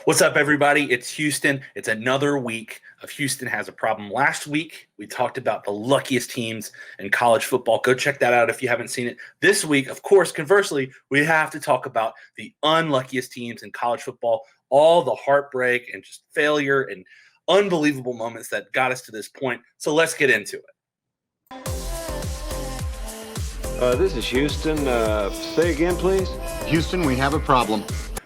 What's up, everybody? It's Houston. It's another week of Houston Has a Problem. Last week, we talked about the luckiest teams in college football. Go check that out if you haven't seen it. This week, of course, conversely, we have to talk about the unluckiest teams in college football, all the heartbreak and just failure and unbelievable moments that got us to this point. So let's get into it. This is Houston. Say again, please. Houston, we have a problem.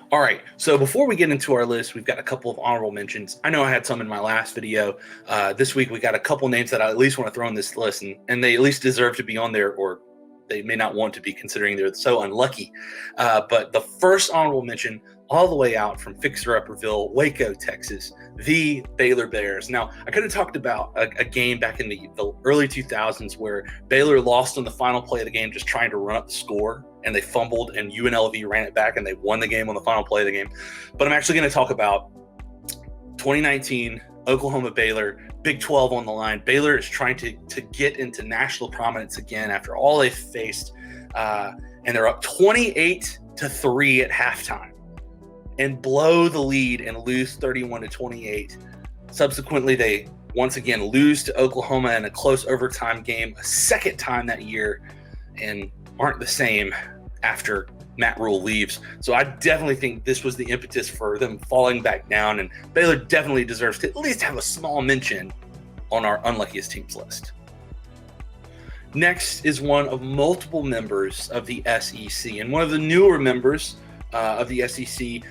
All right, so before we get into our list, we've got a couple of honorable mentions. I know I had some in my last video. This week, we got a couple names that I at least want to throw in this list, and they at least deserve to be on there, or they may not want to be considering they're so unlucky. But the first honorable mention, all the way out from Fixer-Upperville, Waco, Texas, the Baylor Bears. Now, I could have talked about a game back in the early 2000s where Baylor lost on the final play of the game just trying to run up the score, and they fumbled, and UNLV ran it back, and they won the game on the final play of the game. But I'm actually going to talk about 2019, Oklahoma-Baylor, Big 12 on the line. Baylor is trying to get into national prominence again after all they've faced, and they're up 28-3 at halftime and blow the lead and lose 31-28. Subsequently, they once again lose to Oklahoma in a close overtime game a second time that year and aren't the same after Matt Rule leaves. So I definitely think this was the impetus for them falling back down, and Baylor definitely deserves to at least have a small mention on our unluckiest teams list. Next is one of multiple members of the SEC, and one of the newer members of the SEC,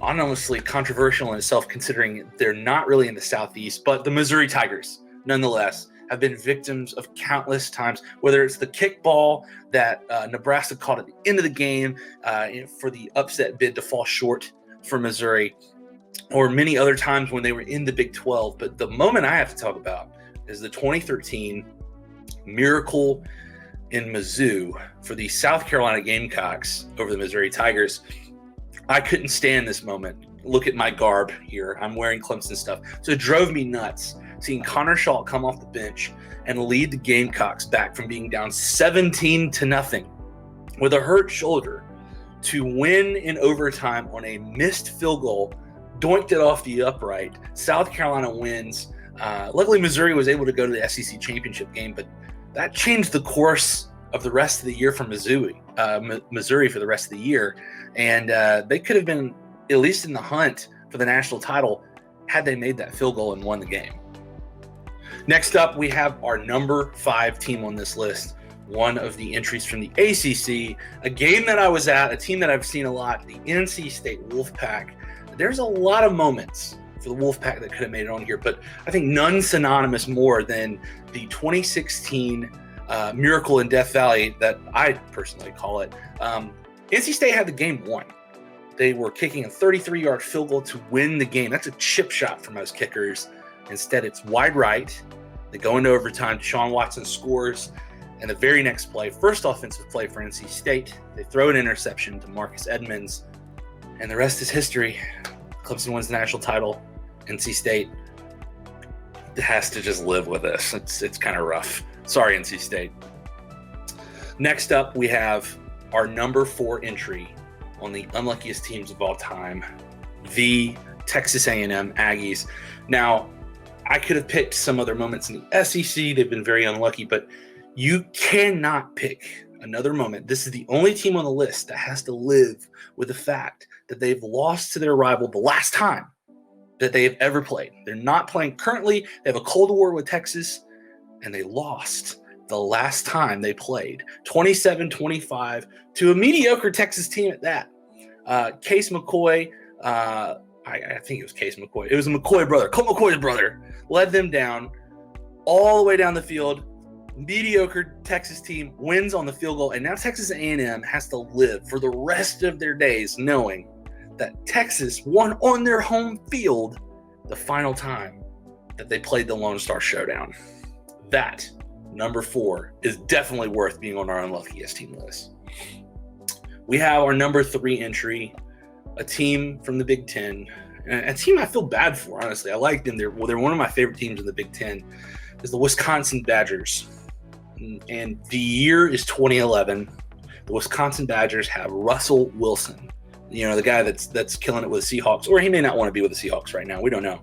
honestly controversial in itself considering they're not really in the Southeast, but the Missouri Tigers, nonetheless, have been victims of countless times, whether it's the kickball that Nebraska caught at the end of the game for the upset bid to fall short for Missouri, or many other times when they were in the Big 12. But the moment I have to talk about is the 2013 miracle in Mizzou for the South Carolina Gamecocks over the Missouri Tigers. I couldn't stand this moment. Look at my garb here. I'm wearing Clemson stuff. So it drove me nuts seeing Connor Shaw come off the bench and lead the Gamecocks back from being down 17-0 with a hurt shoulder to win in overtime on a missed field goal, doinked it off the upright. South Carolina wins. Luckily, Missouri was able to go to the SEC championship game, but that changed the course of the rest of the year for Missouri for the rest of the year. And they could have been at least in the hunt for the national title had they made that field goal and won the game. Next up, we have our number 5 team on this list, one of the entries from the ACC, a game that I was at, a team that I've seen a lot, the NC State Wolfpack. There's a lot of moments for the Wolfpack that could have made it on here, but I think none synonymous more than the 2016 Miracle in Death Valley that I personally call it. NC State had the game won. They were kicking a 33-yard field goal to win the game. That's a chip shot for most kickers. Instead, it's wide right. They go into overtime. Deshaun Watson scores. And the very next play, first offensive play for NC State, they throw an interception to Marcus Edmonds. And the rest is history. Clemson wins the national title. NC State has to just live with this. It's kind of rough. Sorry, NC State. Next up, we have our number 4 entry on the unluckiest teams of all time, the Texas A&M Aggies. Now, I could have picked some other moments in the SEC. They've been very unlucky, but you cannot pick another moment. This is the only team on the list that has to live with the fact that they've lost to their rival the last time that they have ever played. They're not playing currently. They have a Cold War with Texas, and they lost the last time they played, 27-25 to a mediocre Texas team at that. Case McCoy, I think it was Case McCoy. It was a McCoy brother. Colt McCoy's brother led them down all the way down the field. Mediocre Texas team wins on the field goal, and now Texas A&M has to live for the rest of their days knowing that Texas won on their home field the final time that they played the Lone Star Showdown. That, number 4, is definitely worth being on our unluckiest team list. We have our number 3 entry, a team from the Big Ten, a team I feel bad for, honestly. I like them. They're one of my favorite teams in the Big Ten, is the Wisconsin Badgers. And the year is 2011. The Wisconsin Badgers have Russell Wilson, the guy that's killing it with the Seahawks, or he may not want to be with the Seahawks right now. We don't know.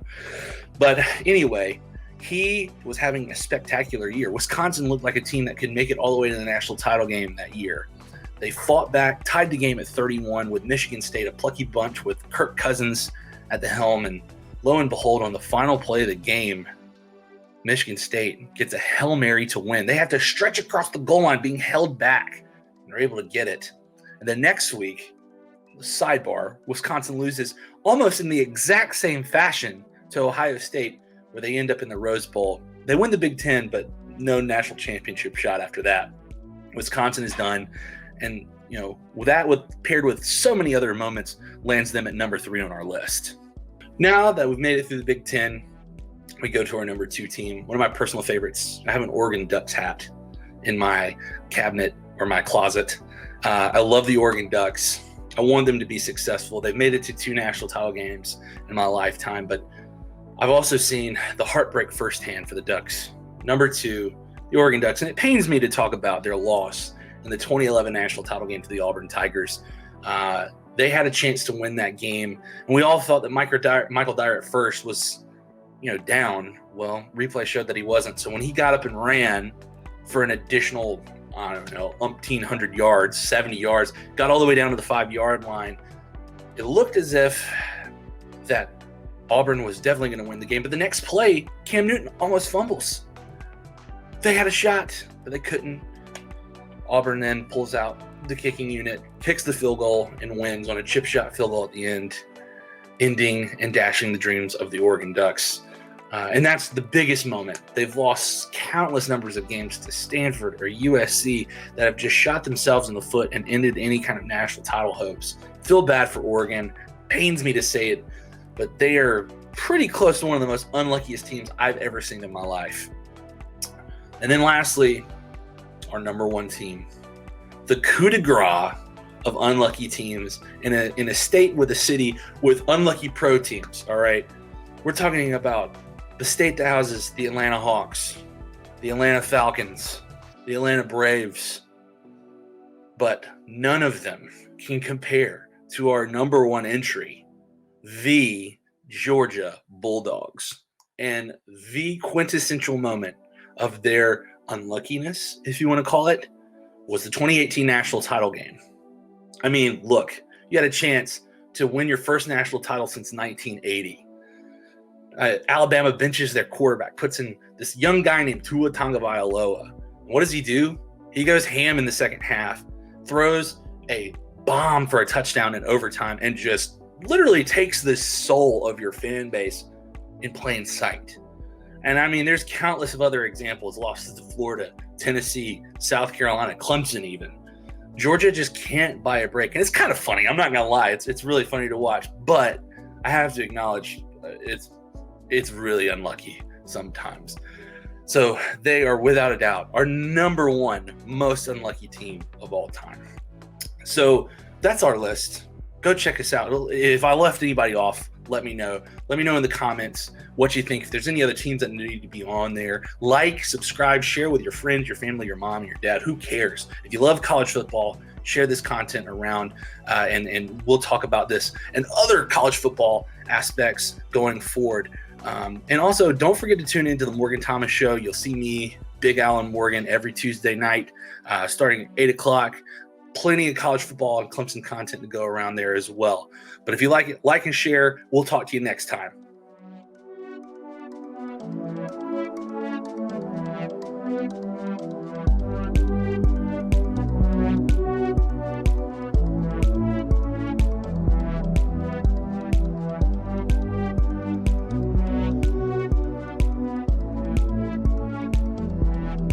But anyway, he was having a spectacular year. Wisconsin looked like a team that could make it all the way to the national title game that year. They fought back, tied the game at 31 with Michigan State, a plucky bunch with Kirk Cousins at the helm. And lo and behold, on the final play of the game, Michigan State gets a Hail Mary to win. They have to stretch across the goal line being held back, and they're able to get it. And then next week, sidebar, Wisconsin loses almost in the exact same fashion to Ohio State, where they end up in the Rose Bowl. They win the Big Ten, but no national championship shot after that. Wisconsin is done. And, paired with so many other moments, lands them at number 3 on our list. Now that we've made it through the Big Ten, we go to our number 2 team. One of my personal favorites. I have an Oregon Ducks hat in my cabinet or my closet. I love the Oregon Ducks. I want them to be successful. They've made it to 2 national title games in my lifetime, but I've also seen the heartbreak firsthand for the Ducks. Number 2, the Oregon Ducks, and it pains me to talk about their loss in the 2011 national title game to the Auburn Tigers. They had a chance to win that game, and we all thought that Michael Dyer at first was, down. Well, replay showed that he wasn't. So when he got up and ran for an additional, umpteen hundred yards, 70 yards, got all the way down to the 5-yard line, it looked as if that Auburn was definitely going to win the game. But the next play, Cam Newton almost fumbles. They had a shot, but they couldn't. Auburn then pulls out the kicking unit, kicks the field goal, and wins on a chip shot field goal at the end, ending and dashing the dreams of the Oregon Ducks. And that's the biggest moment. They've lost countless numbers of games to Stanford or USC that have just shot themselves in the foot and ended any kind of national title hopes. Feel bad for Oregon. Pains me to say it, but they are pretty close to one of the most unluckiest teams I've ever seen in my life. And then lastly, our number 1 team, the coup de grace of unlucky teams in a state with a city with unlucky pro teams. All right, we're talking about the state that houses the Atlanta Hawks, the Atlanta Falcons, the Atlanta Braves, but none of them can compare to our number 1 entry, the Georgia Bulldogs, and the quintessential moment of their unluckiness, if you want to call it, was the 2018 national title game. I mean, look, you had a chance to win your first national title since 1980. Alabama benches their quarterback, puts in this young guy named Tua Tagovailoa. What does he do? He goes ham in the second half, throws a bomb for a touchdown in overtime, and just literally takes the soul of your fan base in plain sight. And I mean, there's countless of other examples, losses to Florida, Tennessee, South Carolina, Clemson even. Georgia just can't buy a break. And it's kind of funny. I'm not going to lie. It's really funny to watch. But I have to acknowledge it's really unlucky sometimes. So they are without a doubt our number 1 most unlucky team of all time. So that's our list. Go check us out. If I left anybody off, let me know. Let me know in the comments what you think. If there's any other teams that need to be on there, like, subscribe, share with your friends, your family, your mom, your dad. Who cares? If you love college football, share this content around, and we'll talk about this and other college football aspects going forward. And also, don't forget to tune into the Morgan Thomas Show. You'll see me, Big Alan Morgan, every Tuesday night, starting at 8 o'clock. Plenty of college football and Clemson content to go around there as well. But if you like it, like and share. We'll talk to you next time.